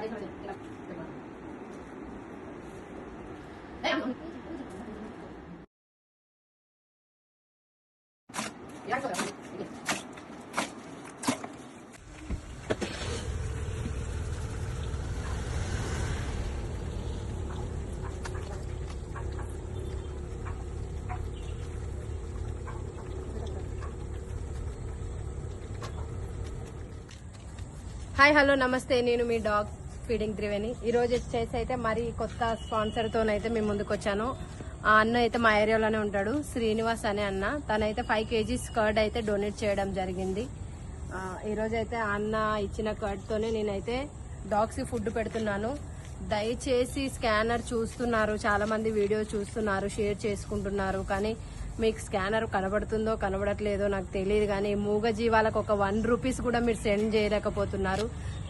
Hi hello నమస్తే, నేను మీ dog feeding Triveni. ఈ రోజు వచ్చేసి అయితే మరి కొత్త స్పాన్సర్ తోనైతే మేము ముందుకు వచ్చాను. ఆ అన్న అయితే మా ఏరియాలోనే ఉంటాడు, శ్రీనివాస్ అనే అన్న. తనైతే 5 kgs కర్డ్ అయితే డొనేట్ చేయడం జరిగింది. ఈ రోజు అయితే ఆ అన్న ఇచ్చిన కర్డ్ తోనే నేనైతే డాగ్స్ కి ఫుడ్ పెడుతున్నాను. దయచేసి స్కానర్ చూస్తున్నారు, చాలా మంది వీడియో చూస్తున్నారు, షేర్ చేసుకుంటున్నారు. కానీ మీకు స్కానర్ కనబడుతుందో కనబడట్లేదో నాకు తెలియదు, కానీ మూగ జీవాలకు ఒక 1 రూపీస్ కూడా మీరు సెండ్ చేయలేకపోతున్నారు.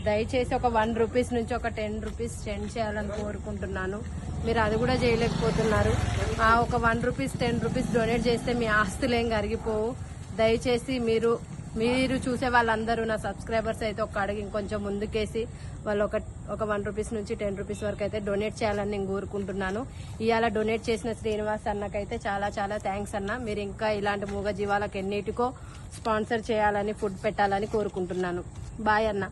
దయచేసి ఒక 1 రూపీస్ నుంచి ఒక 10 రూపీస్ సెండ్ చేయాలని కోరుకుంటున్నాను. మీరు అది కూడా చేయలేకపోతున్నారు. ఒక 1 రూపీస్ 10 రూపీస్ డొనేట్ చేస్తే మీ ఆస్తులేం కరిగిపోవు. దయచేసి మీరు చూసే వాళ్ళందరూ నా సబ్స్క్రైబర్స్ అయితే ఒక అడిగి ఇంకొంచెం ముందుకేసి వాళ్ళు ఒక 1 రూపీస్ నుంచి 10 రూపీస్ వరకు అయితే డొనేట్ చేయాలని నేను కోరుకుంటున్నాను. ఇవాళ డొనేట్ చేసిన శ్రీనివాస్ అన్నకైతే చాలా చాలా థ్యాంక్స్ అన్న. మీరు ఇంకా ఇలాంటి మూగ జీవాలకు ఎన్నిటికో స్పాన్సర్ చేయాలని, ఫుడ్ పెట్టాలని కోరుకుంటున్నాను. బాయ్ అన్న.